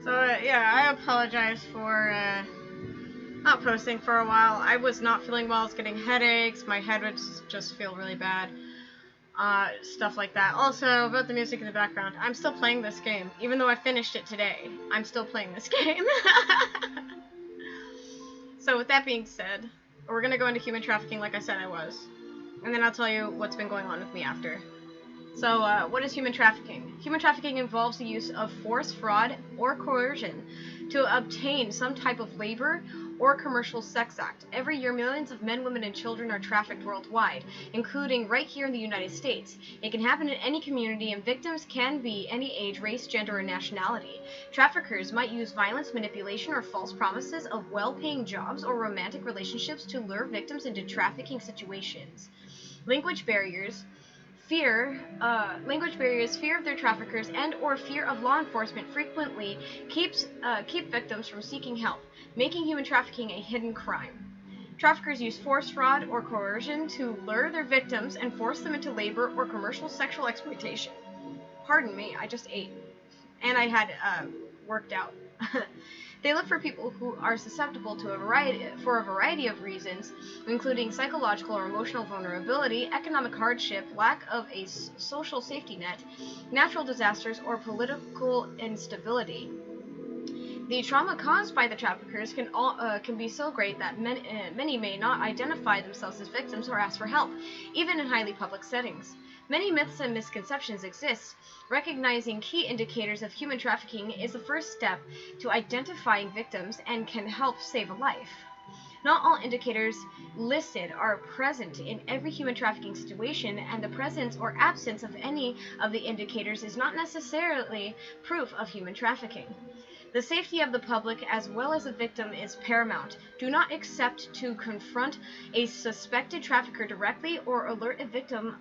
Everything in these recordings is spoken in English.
Yeah, I apologize for not posting for a while. I was not feeling well. I was getting headaches. My head would just feel really bad. Stuff like that. Also, about the music in the background, I'm still playing this game. Even though I finished it today, I'm still playing this game. So with that being said, we're going to go into human trafficking like I said I was. And then I'll tell you what's been going on with me after. So, what is human trafficking? Human trafficking involves the use of force, fraud, or coercion to obtain some type of labor or commercial sex act. Every year, millions of men, women, and children are trafficked worldwide, including right here in the United States. It can happen in any community, and victims can be any age, race, gender, or nationality. Traffickers might use violence, manipulation, or false promises of well-paying jobs or romantic relationships to lure victims into trafficking situations. Language barriers, fear of their traffickers, and/or fear of law enforcement frequently keep victims from seeking help, making human trafficking a hidden crime. Traffickers use force, fraud, or coercion to lure their victims and force them into labor or commercial sexual exploitation. Pardon me, I just ate, and I had worked out. They look for people who are susceptible to a variety of reasons, including psychological or emotional vulnerability, economic hardship, lack of a social safety net, natural disasters, or political instability. The trauma caused by the traffickers can be so great that many may not identify themselves as victims or ask for help, even in highly public settings. Many myths and misconceptions exist. Recognizing key indicators of human trafficking is the first step to identifying victims and can help save a life. Not all indicators listed are present in every human trafficking situation, and the presence or absence of any of the indicators is not necessarily proof of human trafficking. The safety of the public as well as the victim is paramount. Do not accept to confront a suspected trafficker directly or alert a victim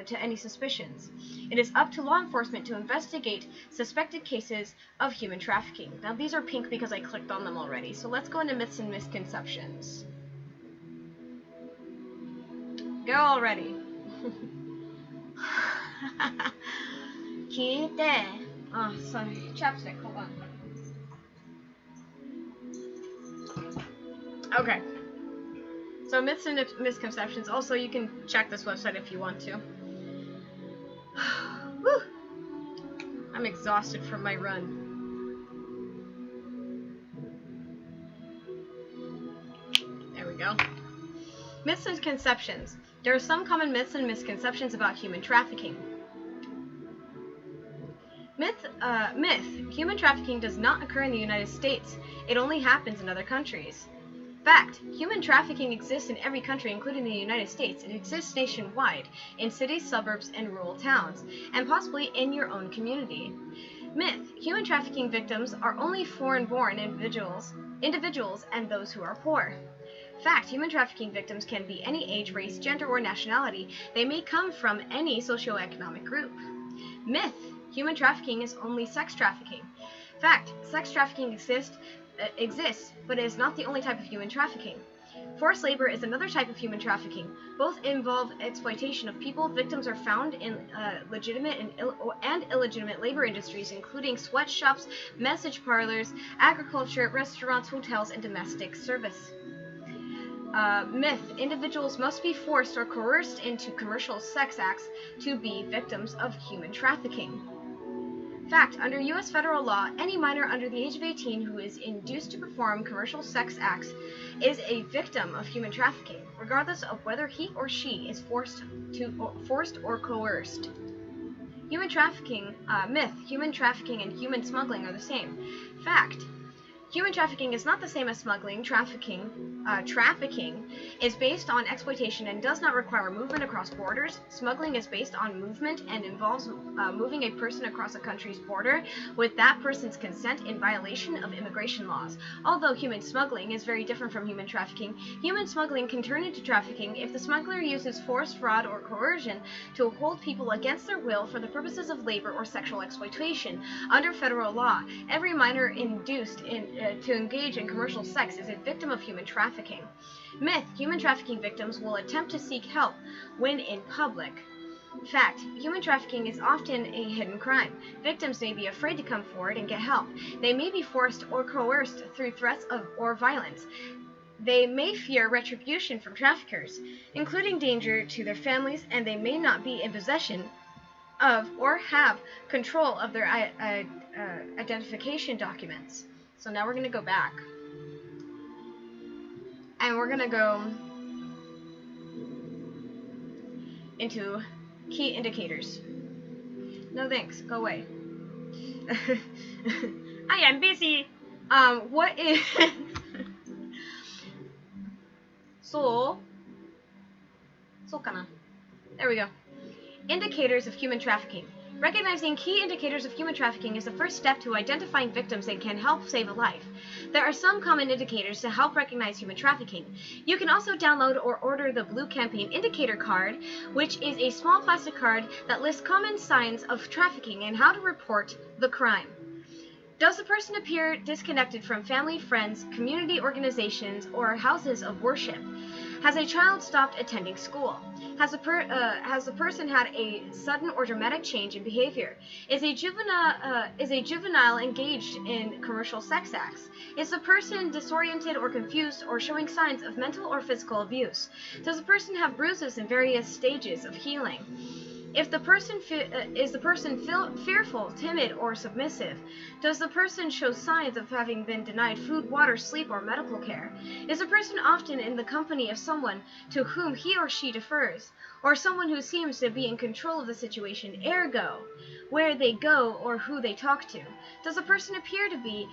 to any suspicions. It is up to law enforcement to investigate suspected cases of human trafficking. Now these are pink because I clicked on them already, so let's go into myths and misconceptions. Go already. Oh, sorry. Chapstick, hold on. Okay. So myths and misconceptions. Also, you can check this website if you want to. Woo! I'm exhausted from my run. There we go. Myths and conceptions. There are some common myths and misconceptions about human trafficking. Myth. Human trafficking does not occur in the United States. It only happens in other countries. Fact. Human trafficking exists in every country, including the United States. It exists nationwide, in cities, suburbs, and rural towns, and possibly in your own community. Myth. Human trafficking victims are only foreign-born individuals and those who are poor. Fact. Human trafficking victims can be any age, race, gender, or nationality. They may come from any socioeconomic group. Myth. Human trafficking is only sex trafficking. Fact. Sex trafficking exists, but it is not the only type of human trafficking. Forced labor is another type of human trafficking. Both involve exploitation of people. Victims are found in legitimate and illegitimate labor industries, including sweatshops, massage parlors, agriculture, restaurants, hotels, and domestic service. Myth. Individuals must be forced or coerced into commercial sex acts to be victims of human trafficking. Fact. Under U.S. federal law, any minor under the age of 18 who is induced to perform commercial sex acts is a victim of human trafficking, regardless of whether he or she is forced or coerced. Human trafficking. Myth. Human trafficking and human smuggling are the same. Fact. Human trafficking is not the same as smuggling. Trafficking is based on exploitation and does not require movement across borders. Smuggling is based on movement and involves moving a person across a country's border with that person's consent in violation of immigration laws. Although human smuggling is very different from human trafficking, human smuggling can turn into trafficking if the smuggler uses force, fraud, or coercion to hold people against their will for the purposes of labor or sexual exploitation. Under federal law, every minor induced to engage in commercial sex is a victim of human trafficking. Myth. Human trafficking victims will attempt to seek help when in public. Fact: human trafficking is often a hidden crime. Victims may be afraid to come forward and get help. They may be forced or coerced through threats or violence. They may fear retribution from traffickers, including danger to their families, and they may not be in possession of or have control of their identification documents. So now we're going to go back. And we're going to go into key indicators. No thanks, go away. I am busy. What is... So there we go. Indicators of human trafficking. Recognizing key indicators of human trafficking is the first step to identifying victims and can help save a life. There are some common indicators to help recognize human trafficking. You can also download or order the Blue Campaign Indicator Card, which is a small plastic card that lists common signs of trafficking and how to report the crime. Does the person appear disconnected from family, friends, community organizations, or houses of worship? Has a child stopped attending school? Has the person had a sudden or dramatic change in behavior? Is a juvenile engaged in commercial sex acts? Is the person disoriented or confused or showing signs of mental or physical abuse? Does the person have bruises in various stages of healing? If the person is the person fearful, timid, or submissive? Does the person show signs of having been denied food, water, sleep, or medical care? Is the person often in the company of someone to whom he or she defers, or someone who seems to be in control of the situation, ergo, where they go or who they talk to? Does the person appear to be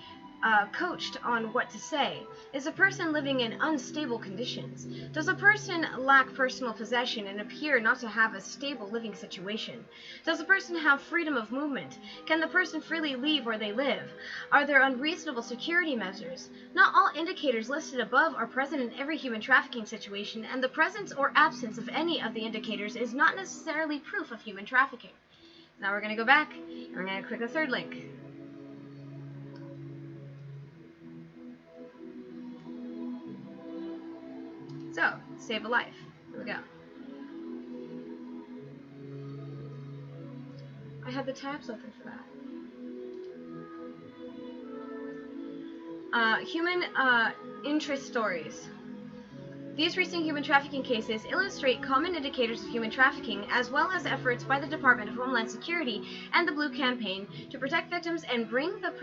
coached on what to say? Is a person living in unstable conditions? Does a person lack personal possession and appear not to have a stable living situation? Does the person have freedom of movement? Can the person freely leave where they live? Are there unreasonable security measures? Not all indicators listed above are present in every human trafficking situation, and the presence or absence of any of the indicators is not necessarily proof of human trafficking. Now we're going to go back, and we're going to click the third link. So, save a life. Here we go. I had the tabs open for that. Human interest stories. These recent human trafficking cases illustrate common indicators of human trafficking, as well as efforts by the Department of Homeland Security and the Blue Campaign to protect victims and bring the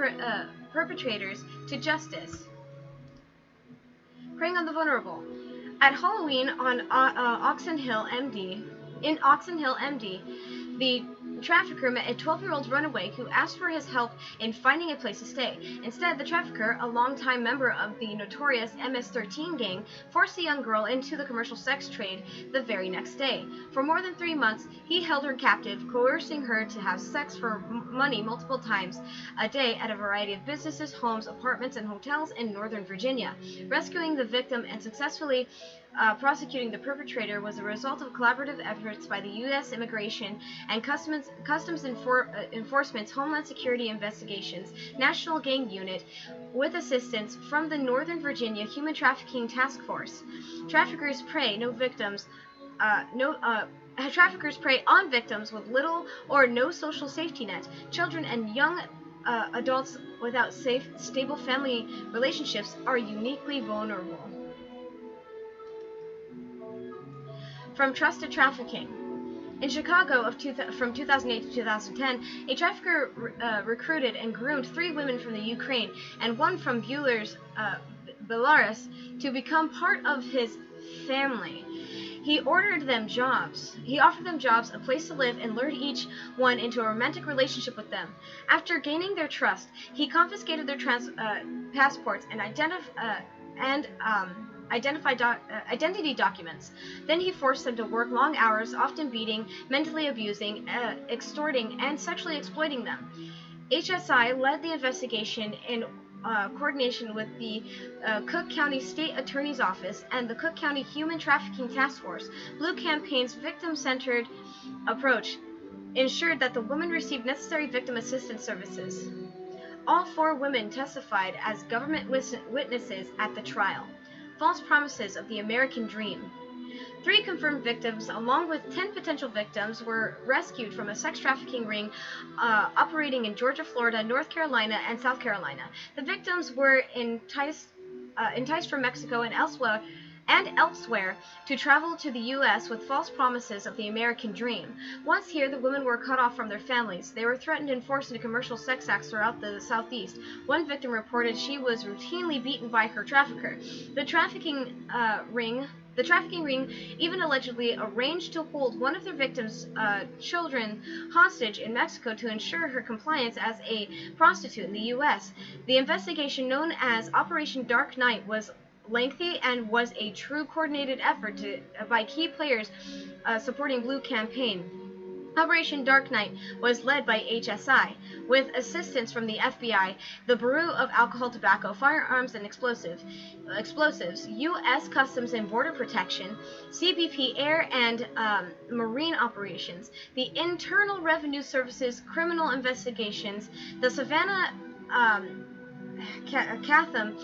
perpetrators to justice. Preying on the vulnerable. At Halloween on Oxon Hill, MD, the trafficker met a 12-year-old runaway who asked for his help in finding a place to stay. Instead, the trafficker, a longtime member of the notorious MS-13 gang, forced the young girl into the commercial sex trade the very next day. For more than 3 months, he held her captive, coercing her to have sex for money multiple times a day at a variety of businesses, homes, apartments, and hotels in Northern Virginia. Rescuing the victim and successfully prosecuting the perpetrator was a result of collaborative efforts by the U.S. Immigration and Customs Enforcement's Homeland Security Investigations National Gang Unit, with assistance from the Northern Virginia Human Trafficking Task Force. Traffickers prey on victims with little or no social safety net. Children and young adults without stable family relationships are uniquely vulnerable. From Trust to Trafficking. In Chicago from 2008 to 2010, a trafficker recruited and groomed 3 women from the Ukraine and 1 from Belarus to become part of his family. He offered them jobs, a place to live, and lured each one into a romantic relationship with them. After gaining their trust, he confiscated their passports and identity documents. Then he forced them to work long hours, often beating, mentally abusing, extorting, and sexually exploiting them. HSI led the investigation in coordination with the Cook County State Attorney's Office and the Cook County Human Trafficking Task Force. Blue Campaign's victim-centered approach ensured that the women received necessary victim assistance services. All 4 women testified as government witnesses at the trial. False promises of the American dream. 3 confirmed victims, along with 10 potential victims, were rescued from a sex trafficking ring operating in Georgia, Florida, North Carolina, and South Carolina. The victims were enticed from Mexico and elsewhere to travel to the U.S. with false promises of the American dream. Once here, the women were cut off from their families. They were threatened and forced into commercial sex acts throughout the Southeast. One victim reported she was routinely beaten by her trafficker. The trafficking ring even allegedly arranged to hold one of their victims' children hostage in Mexico to ensure her compliance as a prostitute in the U.S. The investigation, known as Operation Dark Night, was lengthy and was a true coordinated effort by key players supporting Blue campaign. Operation Dark Night was led by HSI, with assistance from the FBI, the Bureau of Alcohol, Tobacco, Firearms, and Explosives, U.S. Customs and Border Protection, CBP Air and Marine Operations, the Internal Revenue Services, Criminal Investigations, the Savannah Chatham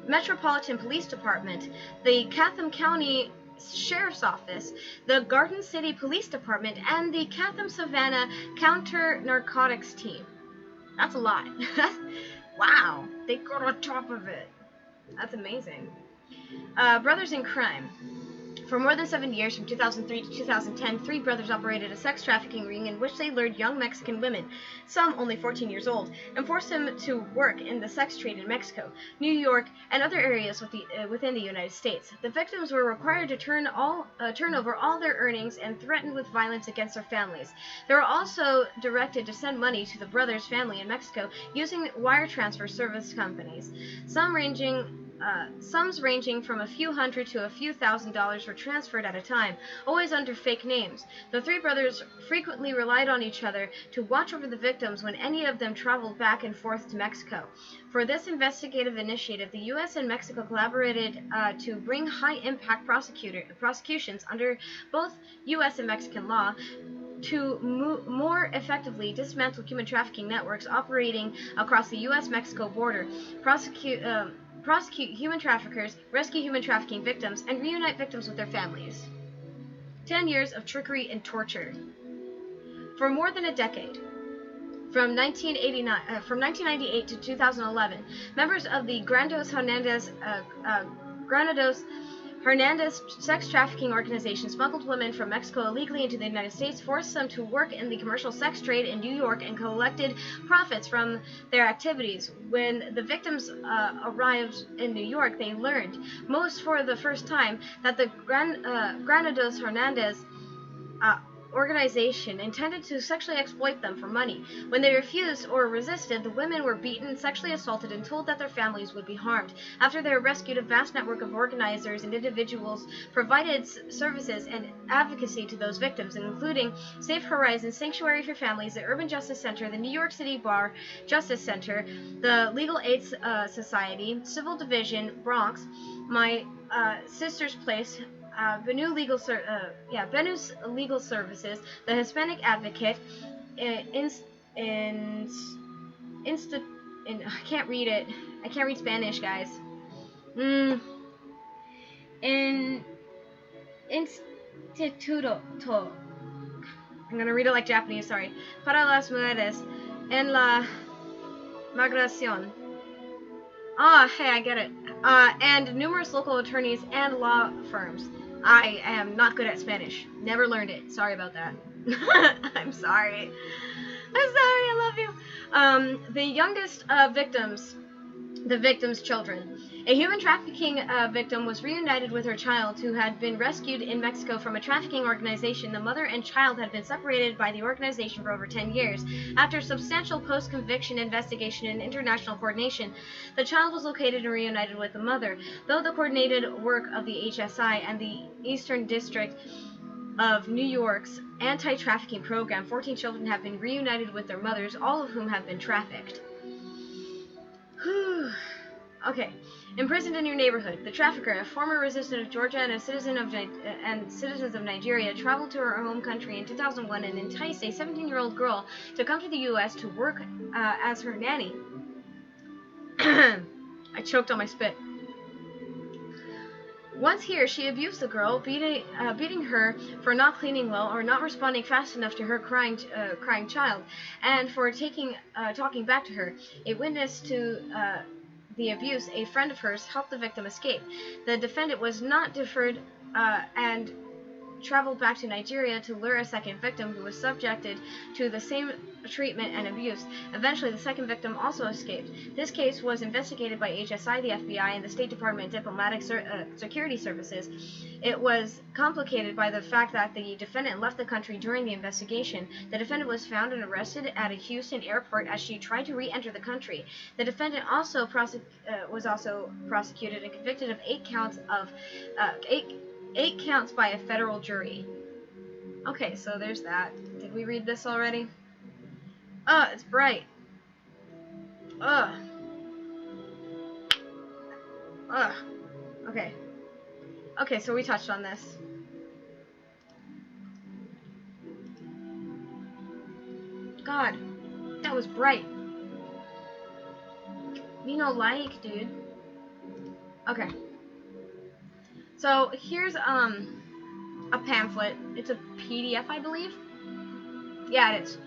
Metropolitan Police Department, the Chatham County Sheriff's Office, the Garden City Police Department, and the Chatham-Savannah Counter-Narcotics Team. That's a lot. Wow, they got on top of it. That's amazing. Brothers in Crime. For more than 7 years, from 2003 to 2010, 3 brothers operated a sex trafficking ring in which they lured young Mexican women, some only 14 years old, and forced them to work in the sex trade in Mexico, New York, and other areas within the United States. The victims were required to turn over all their earnings and threatened with violence against their families. They were also directed to send money to the brothers' family in Mexico using wire transfer service companies, sums ranging from a few hundred to a few $1,000s were transferred at a time, always under fake names. The 3 brothers frequently relied on each other to watch over the victims when any of them traveled back and forth to Mexico. For this investigative initiative, the U.S. and Mexico collaborated to bring high-impact prosecutions under both U.S. and Mexican law to more effectively dismantle human trafficking networks operating across the U.S.-Mexico border, prosecute human traffickers, rescue human trafficking victims, and reunite victims with their families. 10 years of trickery and torture. For more than a decade, from 1998 to 2011, members of the Granados Hernandez sex trafficking organization smuggled women from Mexico illegally into the United States, forced them to work in the commercial sex trade in New York, and collected profits from their activities. When the victims arrived in New York, they learned, most for the first time, that the Granados Hernandez organization intended to sexually exploit them for money. When they refused or resisted, the women were beaten, sexually assaulted, and told that their families would be harmed. After they were rescued, a vast network of organizers and individuals provided services and advocacy to those victims, including Safe Horizons, Sanctuary for Families, the Urban Justice Center, the New York City Bar Justice Center, the Legal Aid Society, Civil Division, Bronx, My Sister's Place, Benu's Legal Services, the Hispanic Advocate, I can't read it. I can't read Spanish, guys. Instituto. I'm gonna read it like Japanese, sorry. Para las mujeres en la migración. Hey, I get it. And numerous local attorneys and law firms. I am not good at Spanish. Never learned it. Sorry about that. I'm sorry. I love you. The youngest victims, the victim's children. A human trafficking victim was reunited with her child, who had been rescued in Mexico from a trafficking organization. The mother and child had been separated by the organization for over 10 years. After substantial post-conviction investigation and international coordination, the child was located and reunited with the mother. Though the coordinated work of the HSI and the Eastern District of New York's anti-trafficking program, 14 children have been reunited with their mothers, all of whom have been trafficked. Okay. Imprisoned in your neighborhood, the trafficker, a former resident of Georgia and a citizen of citizens of Nigeria, traveled to her home country in 2001 and enticed a 17-year-old girl to come to the U.S. to work as her nanny. I choked on my spit. Once here, she abused the girl, beating her for not cleaning well or not responding fast enough to her crying child, and for talking back to her. A witness to the abuse, a friend of hers, helped the victim escape. The defendant was not deferred and traveled back to Nigeria to lure a second victim who was subjected to the same treatment and abuse. Eventually, the second victim also escaped. This case was investigated by HSI, the FBI, and the State Department Diplomatic Security Services. It was complicated by the fact that the defendant left the country during the investigation. The defendant was found and arrested at a Houston airport as she tried to re-enter the country. The defendant was also prosecuted and convicted of 8 counts by a federal jury. Okay, so there's that. Did we read this already? It's bright. Okay. Okay, so we touched on this. God, that was bright. You know, like, dude. Okay. So here's a pamphlet. It's a PDF, I believe. Yeah, it is.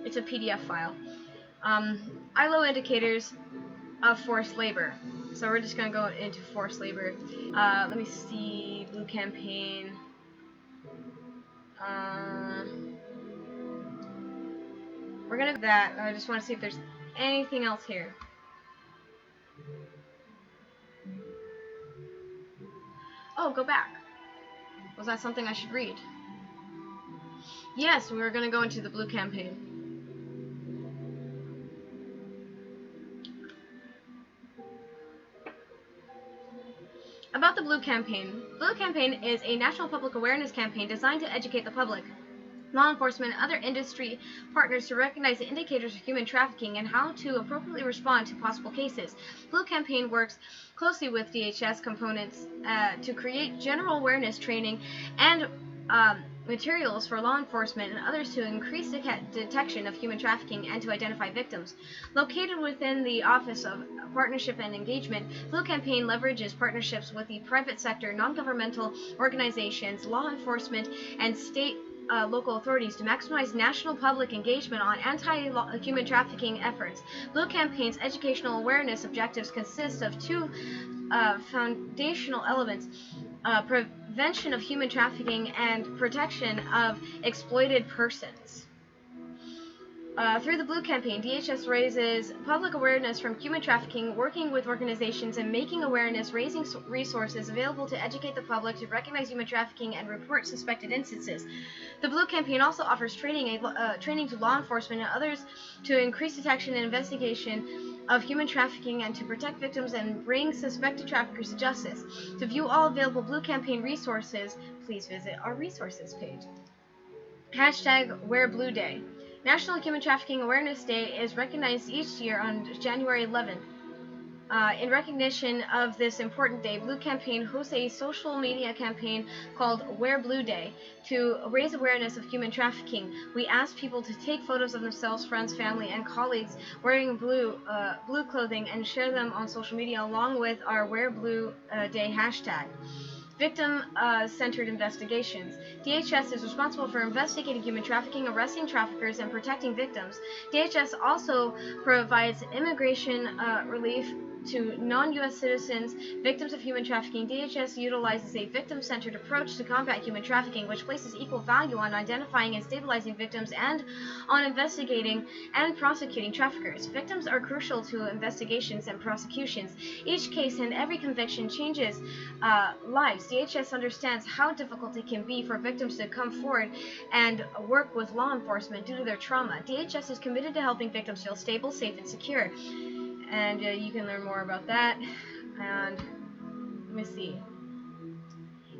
It's a PDF file. ILO indicators of forced labor. So we're just gonna go into forced labor. Let me see. Blue campaign. We're gonna do that. I just want to see if there's anything else here. Oh, go back. Was that something I should read? Yes, we were going to go into the blue campaign. About the blue campaign. Blue campaign is a national public awareness campaign designed to educate the public, law enforcement, and other industry partners to recognize the indicators of human trafficking and how to appropriately respond to possible cases. Blue Campaign works closely with DHS components to create general awareness training and materials for law enforcement and others to increase detection of human trafficking and to identify victims. Located within the Office of Partnership and Engagement, Blue Campaign leverages partnerships with the private sector, non-governmental organizations, law enforcement, and state local authorities to maximize national public engagement on anti-human trafficking efforts. Blue Campaign's educational awareness objectives consist of 2 foundational elements: prevention of human trafficking and protection of exploited persons. Through the Blue Campaign, DHS raises public awareness from human trafficking, working with organizations and making awareness, raising resources available to educate the public to recognize human trafficking and report suspected instances. The Blue Campaign also offers training to law enforcement and others to increase detection and investigation of human trafficking and to protect victims and bring suspected traffickers to justice. To view all available Blue Campaign resources, please visit our resources page. #WearBlueDay. National Human Trafficking Awareness Day is recognized each year on January 11th. In recognition of this important day, Blue Campaign hosts a social media campaign called Wear Blue Day to raise awareness of human trafficking. We ask people to take photos of themselves, friends, family, and colleagues wearing blue clothing and share them on social media along with our Wear Blue Day hashtag. Victim-centered investigations. DHS is responsible for investigating human trafficking, arresting traffickers, and protecting victims. DHS also provides immigration relief to non-U.S. citizens, victims of human trafficking. DHS utilizes a victim-centered approach to combat human trafficking, which places equal value on identifying and stabilizing victims and on investigating and prosecuting traffickers. Victims are crucial to investigations and prosecutions. Each case and every conviction changes lives. DHS understands how difficult it can be for victims to come forward and work with law enforcement due to their trauma. DHS is committed to helping victims feel stable, safe, and secure. And you can learn more about that. And let me see.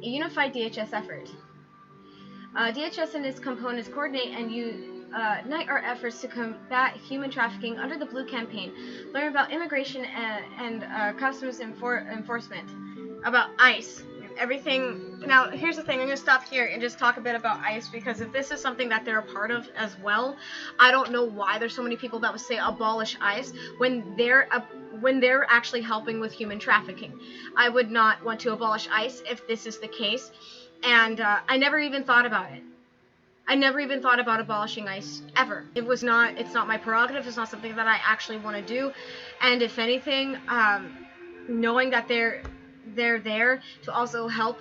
A unified DHS effort. DHS and its components coordinate and unite our efforts to combat human trafficking under the Blue Campaign. Learn about immigration and customs enforcement. About ICE. everything. Now, here's the thing. I'm going to stop here and just talk a bit about ICE, because if this is something that they're a part of as well, I don't know why there's so many people that would say abolish ICE when they're actually helping with human trafficking. I would not want to abolish ICE if this is the case, and I never even thought about it. I never even thought about abolishing ICE, ever. It's not my prerogative, it's not something that I actually want to do, and if anything, knowing that they're there to also help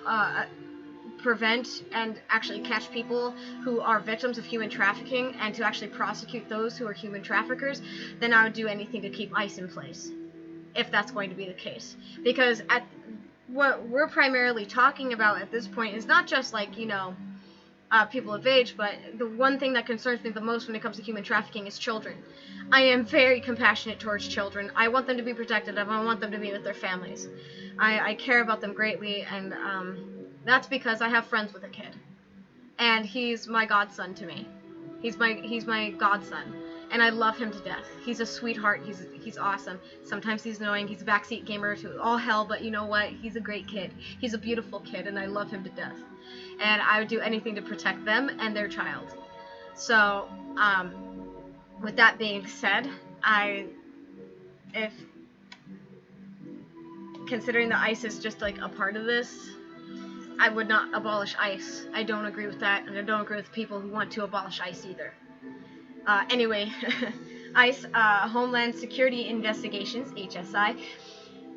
prevent and actually catch people who are victims of human trafficking and to actually prosecute those who are human traffickers, then I would do anything to keep ICE in place, if that's going to be the case. Because what we're primarily talking about at this point is not just like, people of age, but the one thing that concerns me the most when it comes to human trafficking is children. I am very compassionate towards children. I want them to be protected. I want them to be with their families. I care about them greatly, and that's because I have friends with a kid, and he's my godson to me. He's my godson, and I love him to death. He's a sweetheart. He's awesome. Sometimes he's annoying. He's a backseat gamer to all hell, but you know what? He's a great kid. He's a beautiful kid, and I love him to death. And I would do anything to protect them and their child. So, with that being said, if considering that ICE is just like a part of this, I would not abolish ICE. I don't agree with that, and I don't agree with people who want to abolish ICE either. Anyway, ICE, Homeland Security Investigations, HSI,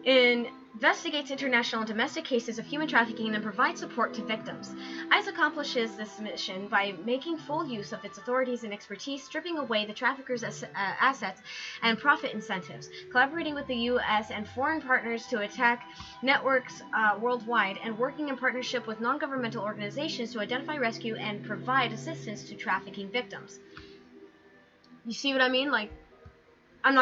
investigates international and domestic cases of human trafficking and provides support to victims. ICE accomplishes this mission by making full use of its authorities and expertise, stripping away the traffickers' assets and profit incentives, collaborating with the U.S. and foreign partners to attack networks worldwide, and working in partnership with non-governmental organizations to identify, rescue, and provide assistance to trafficking victims. You see what I mean? Like, I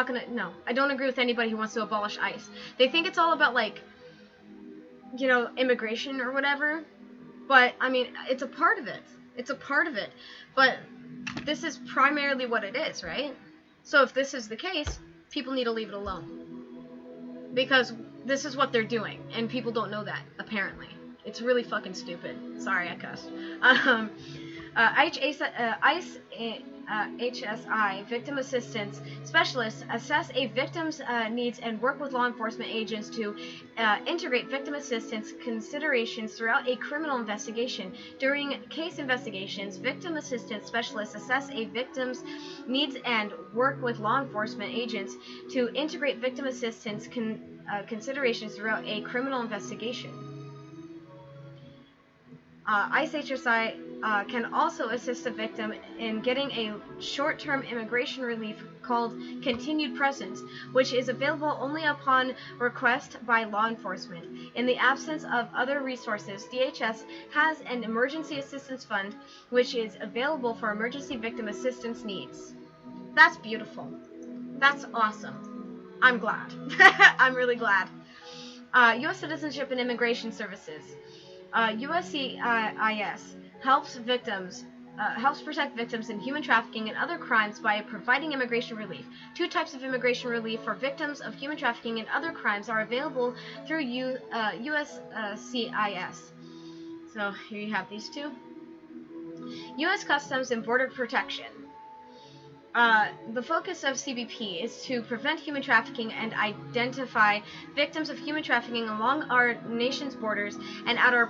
don't agree with anybody who wants to abolish ICE. They think it's all about, like, immigration or whatever, but, I mean, it's a part of it. It's a part of it, but this is primarily what it is, right? So if this is the case, people need to leave it alone, because this is what they're doing, and people don't know that, apparently. It's really fucking stupid. Sorry, I cussed. ICE HSI Victim Assistance Specialists assess a victim's needs and work with law enforcement agents to integrate victim assistance considerations throughout a criminal investigation. During case investigations, victim assistance specialists assess a victim's needs and work with law enforcement agents to integrate victim assistance considerations throughout a criminal investigation. ICE HSI can also assist a victim in getting a short-term immigration relief called continued presence, which is available only upon request by law enforcement. In the absence of other resources, DHS has an emergency assistance fund, which is available for emergency victim assistance needs. That's beautiful. That's awesome. I'm glad. I'm really glad. U.S. Citizenship and Immigration Services. USCIS helps protect victims in human trafficking and other crimes by providing immigration relief. Two types of immigration relief for victims of human trafficking and other crimes are available through USCIS. So here you have these two. U.S. Customs and Border Protection. The focus of CBP is to prevent human trafficking and identify victims of human trafficking along our nation's borders and at our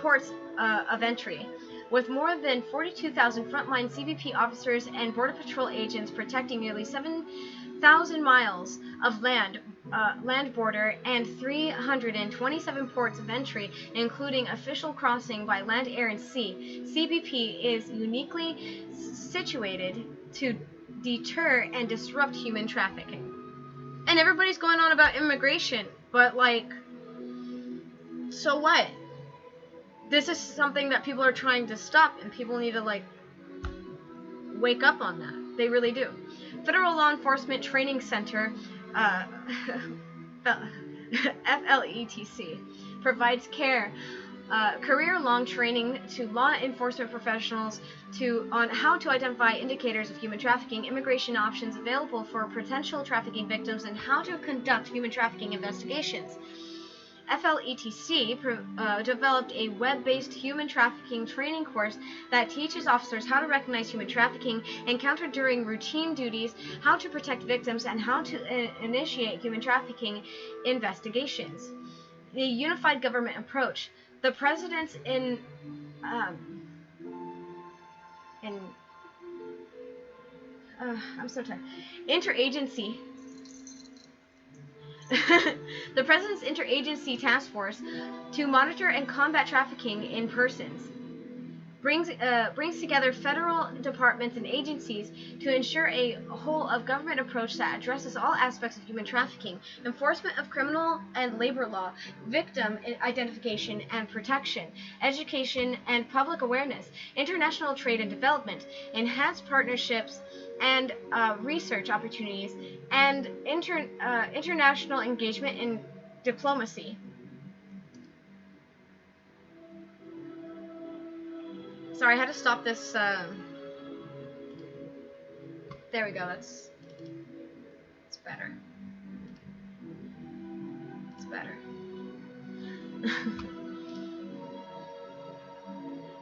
ports of entry. With more than 42,000 frontline CBP officers and Border Patrol agents protecting nearly 7,000 miles of land border and 327 ports of entry, including official crossing by land, air, and sea, CBP is uniquely situated to deter and disrupt human trafficking. And everybody's going on about immigration, but like, so what? This is something that people are trying to stop, and people need to like wake up on that. They really do. Federal Law Enforcement Training Center, FLETC, provides career-long training to law enforcement professionals on how to identify indicators of human trafficking, immigration options available for potential trafficking victims, and how to conduct human trafficking investigations. FLETC developed a web-based human trafficking training course that teaches officers how to recognize human trafficking, encounter during routine duties, how to protect victims, and how to initiate human trafficking investigations. The unified government approach. The president's I'm so tired. Interagency. The President's Interagency Task Force to monitor and combat trafficking in persons brings together federal departments and agencies to ensure a whole of government approach that addresses all aspects of human trafficking, enforcement of criminal and labor law, victim identification and protection, education and public awareness, international trade and development, enhanced partnerships and research opportunities, and international engagement in diplomacy. Sorry, I had to stop this. There we go. That's better. It's better.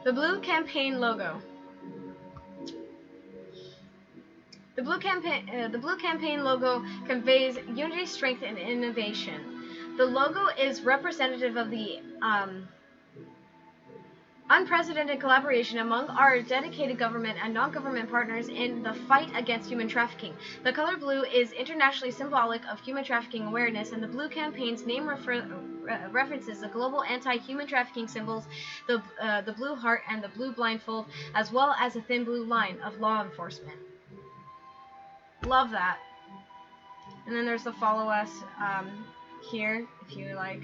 The blue campaign logo. The blue campaign logo conveys unity, strength, and innovation. The logo is representative of the unprecedented collaboration among our dedicated government and non-government partners in the fight against human trafficking. The color blue is internationally symbolic of human trafficking awareness, and the blue campaign's name references the global anti-human trafficking symbols, the blue heart and the blue blindfold, as well as a thin blue line of law enforcement. Love that. And then there's the follow us here, if you like.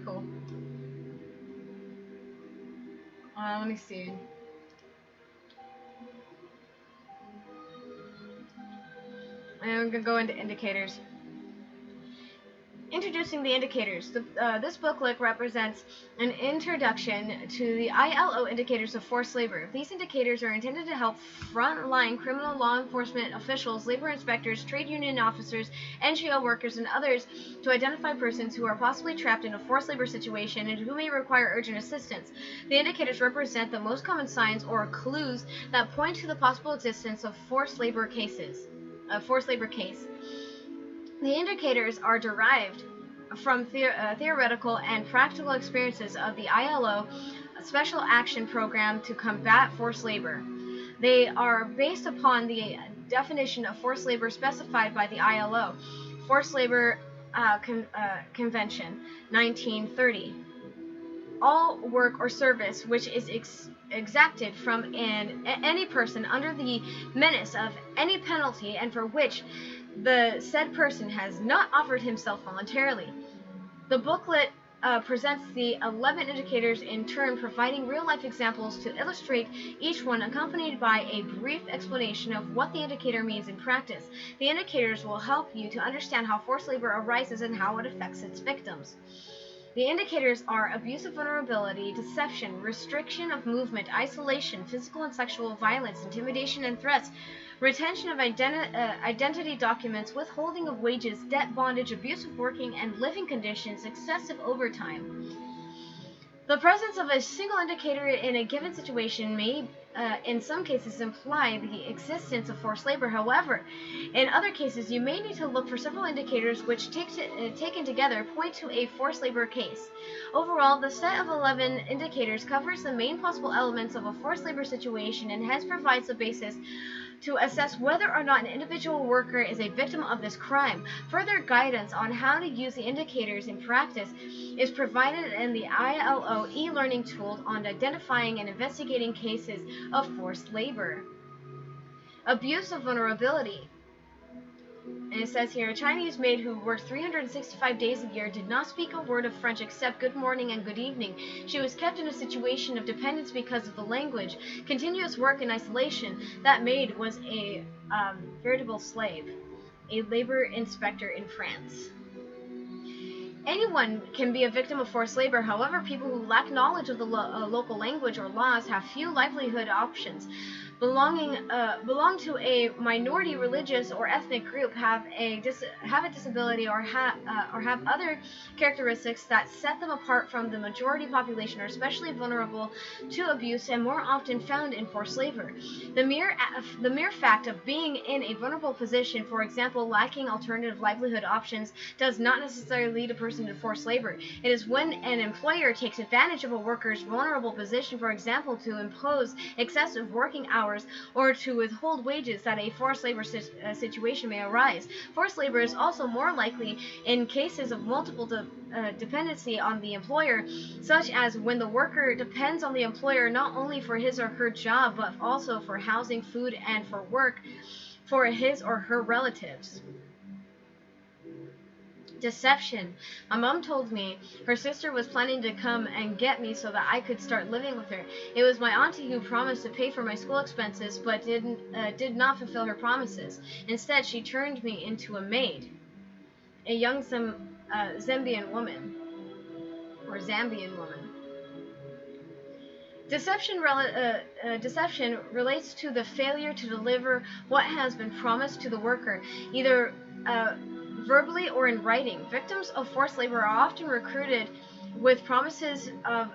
Cool. Let me see. I'm going to go into indicators. Introducing the indicators. This booklet represents an introduction to the ILO indicators of forced labor. These indicators are intended to help frontline criminal law enforcement officials, labor inspectors, trade union officers, NGO workers, and others to identify persons who are possibly trapped in a forced labor situation and who may require urgent assistance. The indicators represent the most common signs or clues that point to the possible existence of forced labor case. The indicators are derived from theoretical and practical experiences of the ILO Special Action Program to combat forced labor. They are based upon the definition of forced labor specified by the ILO Forced Labor Convention 1930. All work or service which is exacted from any person under the menace of any penalty and for which the said person has not offered himself voluntarily. The booklet presents the 11 indicators in turn, providing real-life examples to illustrate each one, accompanied by a brief explanation of what the indicator means in practice. The indicators will help you to understand how forced labor arises and how it affects its victims. The indicators are abusive vulnerability, deception, restriction of movement, isolation, physical and sexual violence, intimidation and threats, retention of identity documents, withholding of wages, debt bondage, abusive working and living conditions, excessive overtime. The presence of a single indicator in a given situation may, in some cases, imply the existence of forced labor. However, in other cases, you may need to look for several indicators which, taken together, point to a forced labor case. Overall, the set of 11 indicators covers the main possible elements of a forced labor situation and hence provides the basis to assess whether or not an individual worker is a victim of this crime. Further guidance on how to use the indicators in practice is provided in the ILO e-learning tool on identifying and investigating cases of forced labor. Abuse of vulnerability. And it says here, a Chinese maid who worked 365 days a year did not speak a word of French except good morning and good evening. She was kept in a situation of dependence because of the language, continuous work and isolation. That maid was a veritable slave, a labor inspector in France. Anyone can be a victim of forced labor. However, people who lack knowledge of the local language or laws have few livelihood options. belong to a minority religious or ethnic group, have a disability, or have other characteristics that set them apart from the majority population, are especially vulnerable to abuse and more often found in forced labor. The mere fact of being in a vulnerable position, for example, lacking alternative livelihood options, does not necessarily lead a person to forced labor. It is when an employer takes advantage of a worker's vulnerable position, for example, to impose excessive working hours or to withhold wages, that a forced labor situation may arise. Forced labor is also more likely in cases of multiple dependency on the employer, such as when the worker depends on the employer not only for his or her job, but also for housing, food, and for work for his or her relatives. Deception. My mom told me her sister was planning to come and get me so that I could start living with her. It was my auntie who promised to pay for my school expenses, but did not fulfill her promises. Instead, she turned me into a maid, a young Zambian woman. Deception relates to the failure to deliver what has been promised to the worker, either verbally or in writing. Victims of forced labor are often recruited with promises of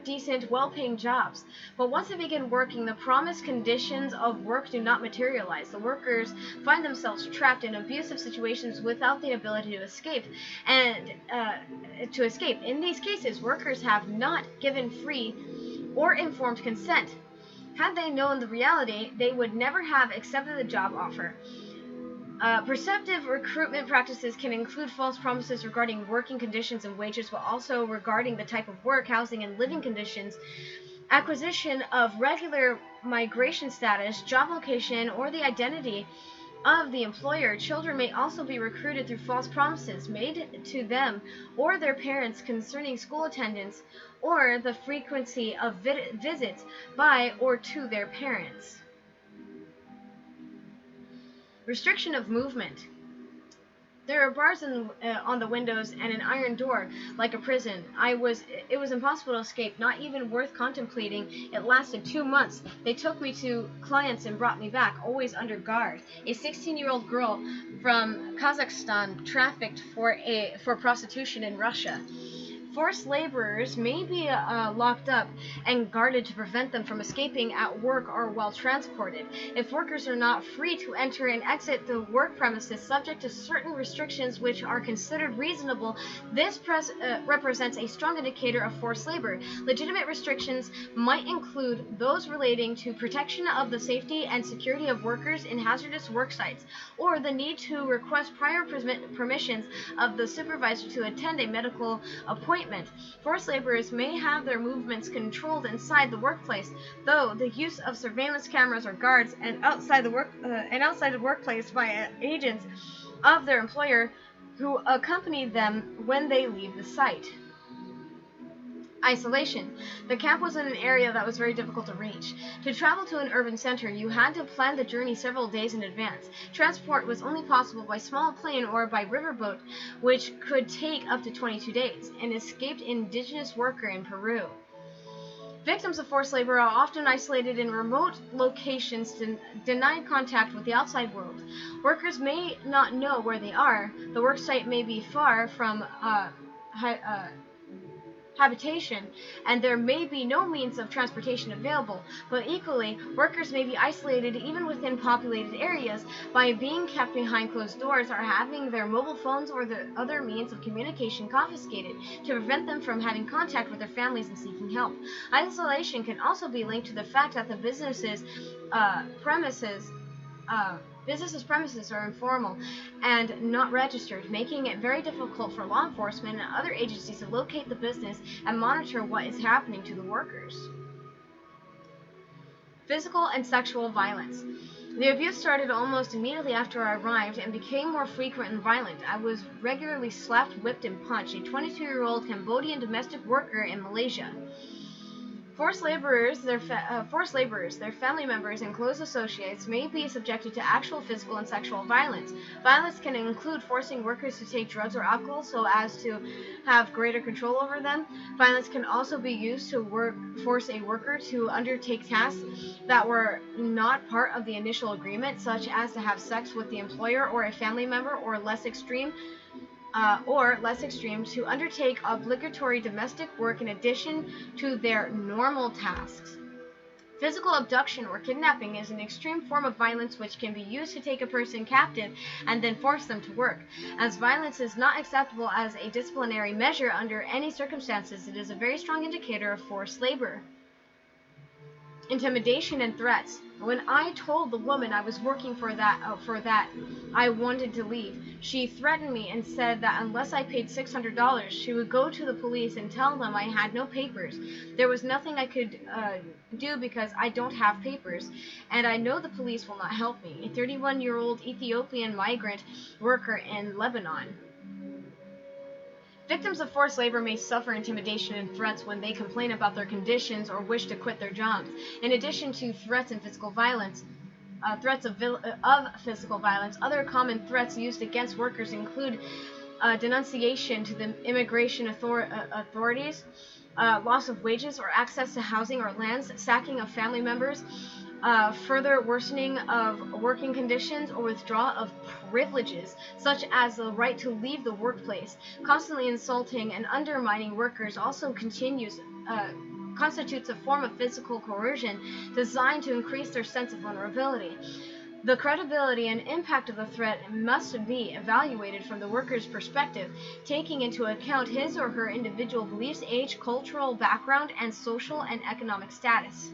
decent, well-paying jobs. But once they begin working, the promised conditions of work do not materialize. The workers find themselves trapped in abusive situations without the ability to escape. In these cases, workers have not given free or informed consent. Had they known the reality, they would never have accepted the job offer. Perceptive recruitment practices can include false promises regarding working conditions and wages, but also regarding the type of work, housing, and living conditions, acquisition of regular migration status, job location, or the identity of the employer. Children may also be recruited through false promises made to them or their parents concerning school attendance or the frequency of visits by or to their parents. Restriction of movement. There are bars on the windows and an iron door, like a prison. It was impossible to escape, not even worth contemplating. It lasted 2 months. They took me to clients and brought me back, always under guard. A 16-year-old girl from Kazakhstan trafficked for prostitution in Russia. Forced laborers may be locked up and guarded to prevent them from escaping at work or while transported. If workers are not free to enter and exit the work premises subject to certain restrictions which are considered reasonable, this represents a strong indicator of forced labor. Legitimate restrictions might include those relating to protection of the safety and security of workers in hazardous work sites, or the need to request prior permissions of the supervisor to attend a medical appointment. Forced laborers may have their movements controlled inside the workplace, though the use of surveillance cameras or guards and outside the workplace by agents of their employer who accompany them when they leave the site. Isolation. The camp was in an area that was very difficult to reach. To travel to an urban center, you had to plan the journey several days in advance. Transport was only possible by small plane or by riverboat, which could take up to 22 days. An escaped indigenous worker in Peru. Victims of forced labor are often isolated in remote locations, denied contact with the outside world. Workers may not know where they are. The worksite may be far from habitation, and there may be no means of transportation available, but equally, workers may be isolated even within populated areas by being kept behind closed doors or having their mobile phones or the other means of communication confiscated to prevent them from having contact with their families and seeking help. Isolation can also be linked to the fact that the business's premises are informal and not registered, making it very difficult for law enforcement and other agencies to locate the business and monitor what is happening to the workers. Physical and sexual violence. The abuse started almost immediately after I arrived and became more frequent and violent. I was regularly slapped, whipped, and punched. A 22-year-old Cambodian domestic worker in Malaysia. Forced laborers, their family members, and close associates may be subjected to actual physical and sexual violence. Violence can include forcing workers to take drugs or alcohol so as to have greater control over them. Violence can also be used to force a worker to undertake tasks that were not part of the initial agreement, such as to have sex with the employer or a family member, or less extreme, to undertake obligatory domestic work in addition to their normal tasks. Physical abduction or kidnapping is an extreme form of violence which can be used to take a person captive and then force them to work. As violence is not acceptable as a disciplinary measure under any circumstances, it is a very strong indicator of forced labor. Intimidation and threats. When I told the woman I was working for that I wanted to leave, she threatened me and said that unless I paid $600, she would go to the police and tell them I had no papers. There was nothing I could do because I don't have papers, and I know the police will not help me. A 31-year-old Ethiopian migrant worker in Lebanon. Victims of forced labor may suffer intimidation and threats when they complain about their conditions or wish to quit their jobs. In addition to threats of physical violence, other common threats used against workers include denunciation to the immigration authorities, loss of wages or access to housing or lands, sacking of family members, further worsening of working conditions, or withdrawal of privileges, such as the right to leave the workplace. Constantly insulting and undermining workers also constitutes a form of physical coercion designed to increase their sense of vulnerability. The credibility and impact of the threat must be evaluated from the worker's perspective, taking into account his or her individual beliefs, age, cultural background, and social and economic status.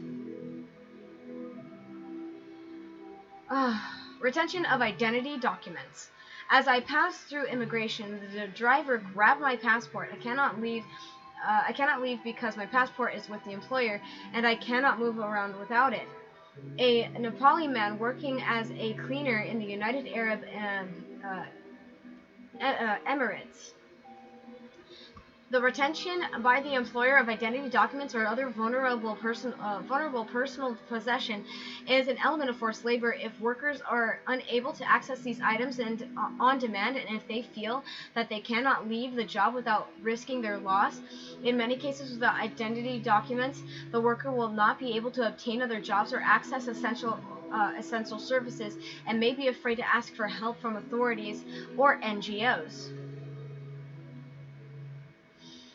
Retention of identity documents. As I passed through immigration, the driver grabbed my passport. I cannot leave because my passport is with the employer, and I cannot move around without it. A Nepali man working as a cleaner in the United Arab Emirates. The retention by the employer of identity documents or other vulnerable personal possession is an element of forced labor if workers are unable to access these items on demand, and if they feel that they cannot leave the job without risking their loss. In many cases, without identity documents, the worker will not be able to obtain other jobs or access essential services, and may be afraid to ask for help from authorities or NGOs.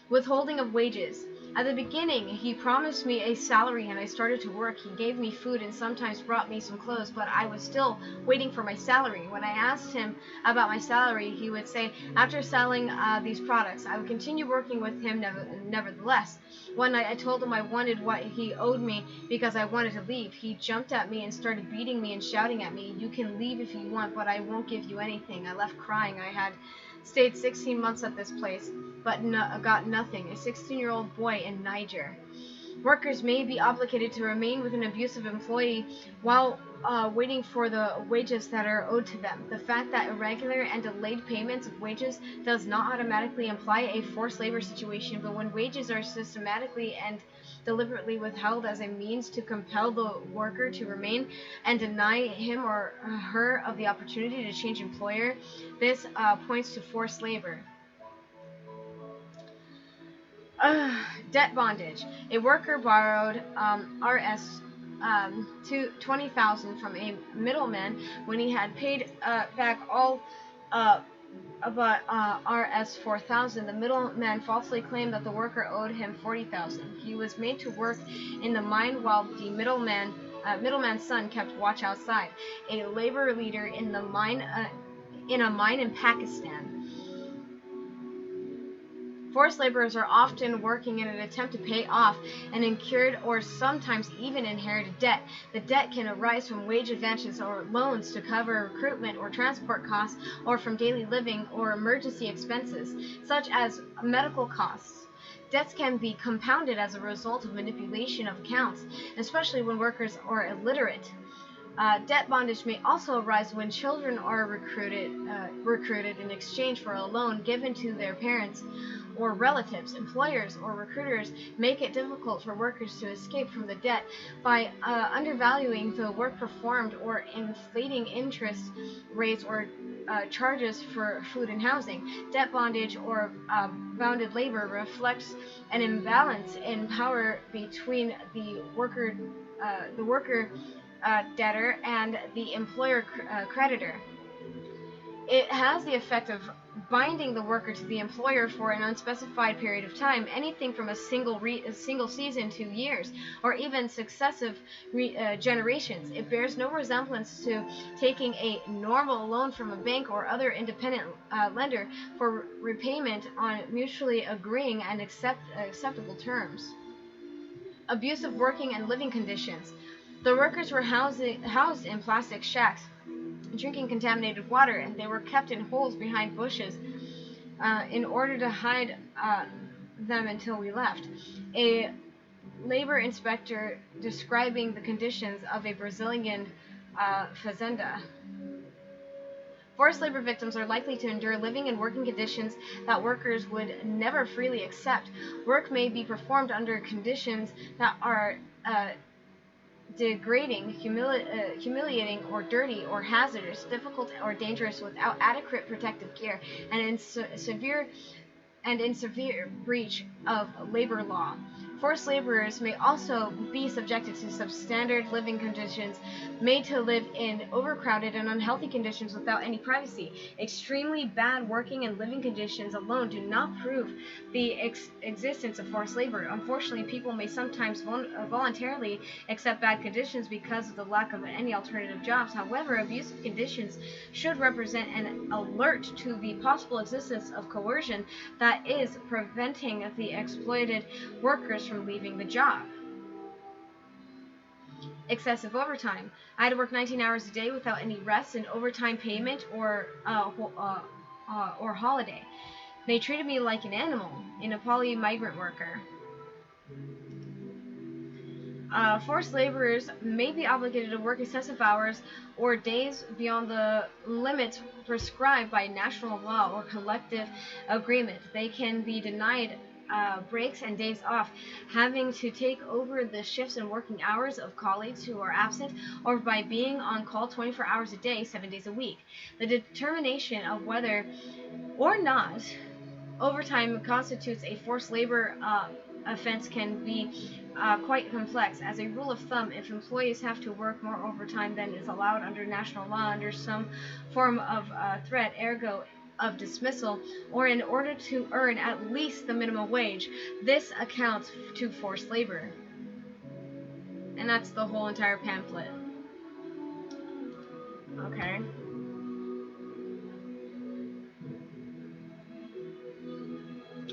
Withholding of wages. At the beginning, he promised me a salary and I started to work. He gave me food and sometimes brought me some clothes, but I was still waiting for my salary. When I asked him about my salary, he would say, after selling these products, I would continue working with him nevertheless. One night, I told him I wanted what he owed me because I wanted to leave. He jumped at me and started beating me and shouting at me, "You can leave if you want, but I won't give you anything." I left crying. I had stayed 16 months at this place, but got nothing. A 16-year-old boy in Niger. Workers may be obligated to remain with an abusive employee while waiting for the wages that are owed to them. The fact that irregular and delayed payments of wages does not automatically imply a forced labor situation, but when wages are systematically and deliberately withheld as a means to compel the worker to remain and deny him or her of the opportunity to change employer, this points to forced labor. Debt bondage. A worker borrowed Rs. $20,000 from a middleman. When he had paid back all but Rs. $4,000, the middleman falsely claimed that the worker owed him $40,000. He was made to work in the mine while the middleman's son kept watch outside. A labor leader in a mine in Pakistan. Forced laborers are often working in an attempt to pay off an incurred or sometimes even inherited debt. The debt can arise from wage advances or loans to cover recruitment or transport costs, or from daily living or emergency expenses, such as medical costs. Debts can be compounded as a result of manipulation of accounts, especially when workers are illiterate. Debt bondage may also arise when children are recruited in exchange for a loan given to their parents or relatives. Employers or recruiters make it difficult for workers to escape from the debt by undervaluing the work performed or inflating interest rates or charges for food and housing. Debt bondage or bounded labor reflects an imbalance in power between the worker debtor and the employer creditor. It has the effect of binding the worker to the employer for an unspecified period of time, anything from a single season to years, or even successive generations. It bears no resemblance to taking a normal loan from a bank or other independent lender for repayment on mutually agreeing and acceptable terms. Abusive working and living conditions. The workers were housed in plastic shacks, drinking contaminated water, and they were kept in holes behind bushes in order to hide them until we left. A labor inspector describing the conditions of a Brazilian fazenda. Forced labor victims are likely to endure living and working conditions that workers would never freely accept. Work may be performed under conditions that are degrading, humiliating, or dirty, or hazardous, difficult, or dangerous without adequate protective care, and in severe breach of labor law. Forced laborers may also be subjected to substandard living conditions, made to live in overcrowded and unhealthy conditions without any privacy. Extremely bad working and living conditions alone do not prove the existence of forced labor. Unfortunately, people may sometimes voluntarily accept bad conditions because of the lack of any alternative jobs. However, abusive conditions should represent an alert to the possible existence of coercion that is preventing the exploited workers from leaving the job. Excessive overtime. I had to work 19 hours a day without any rest and overtime payment or holiday. They treated me like an animal, a Nepali migrant worker. Forced laborers may be obligated to work excessive hours or days beyond the limits prescribed by national law or collective agreement. They can be denied breaks and days off, having to take over the shifts and working hours of colleagues who are absent, or by being on call 24 hours a day, 7 days a week. The determination of whether or not overtime constitutes a forced labor offense can be quite complex. As a rule of thumb, if employees have to work more overtime than is allowed under national law under some form of threat, ergo of dismissal, or in order to earn at least the minimum wage, this accounts to forced labor. And that's the whole entire pamphlet. Okay.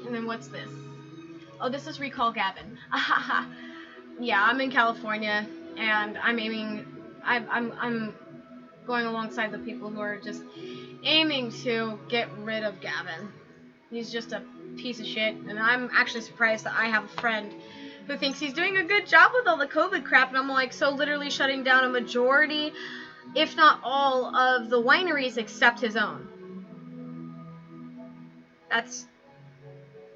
And then what's this? Oh, this is Recall Gavin. Yeah, I'm in California, and I'm going alongside the people who are just aiming to get rid of Gavin. He's just a piece of shit, and I'm actually surprised that I have a friend who thinks he's doing a good job with all the COVID crap, and I'm like, so literally shutting down a majority, if not all, of the wineries except his own. That's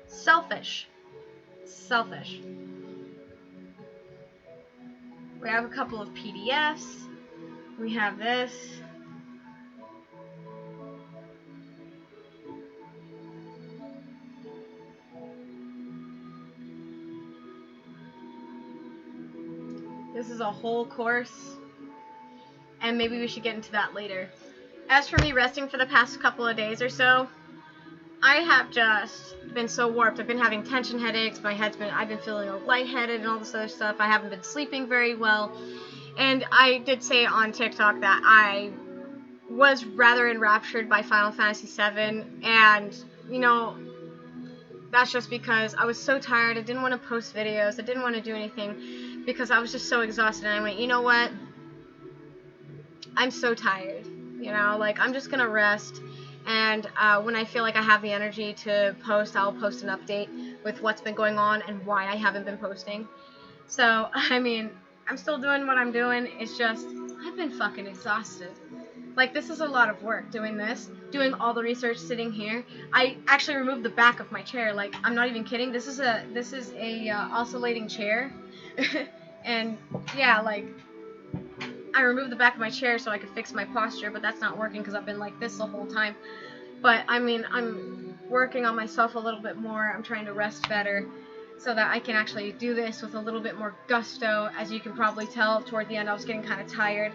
selfish. Selfish. We have a couple of PDFs. We have this. This is a whole course, and maybe we should get into that later. As for me resting for the past couple of days or so, I have just been so warped. I've been having tension headaches. I've been feeling lightheaded and all this other stuff. I haven't been sleeping very well. And I did say on TikTok that I was rather enraptured by Final Fantasy VII. And, you know, that's just because I was so tired. I didn't want to post videos. I didn't want to do anything because I was just so exhausted. And I went, you know what? I'm so tired. You know, like, I'm just going to rest. And when I feel like I have the energy to post, I'll post an update with what's been going on and why I haven't been posting. So, I mean, I'm still doing what I'm doing. It's just, I've been fucking exhausted. Like, this is a lot of work, doing this, doing all the research, sitting here. I actually removed the back of my chair. Like, I'm not even kidding. This is a oscillating chair, and yeah, like, I removed the back of my chair so I could fix my posture, but that's not working because I've been like this the whole time. But I mean, I'm working on myself a little bit more. I'm trying to rest better so that I can actually do this with a little bit more gusto. As you can probably tell, toward the end I was getting kind of tired.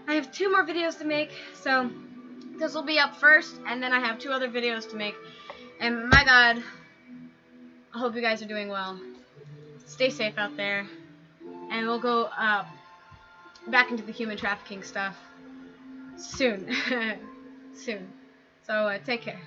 I have 2 more videos to make, so this will be up first, and then I have 2 other videos to make. And my God, I hope you guys are doing well. Stay safe out there, and we'll go back into the human trafficking stuff soon. Soon. So take care.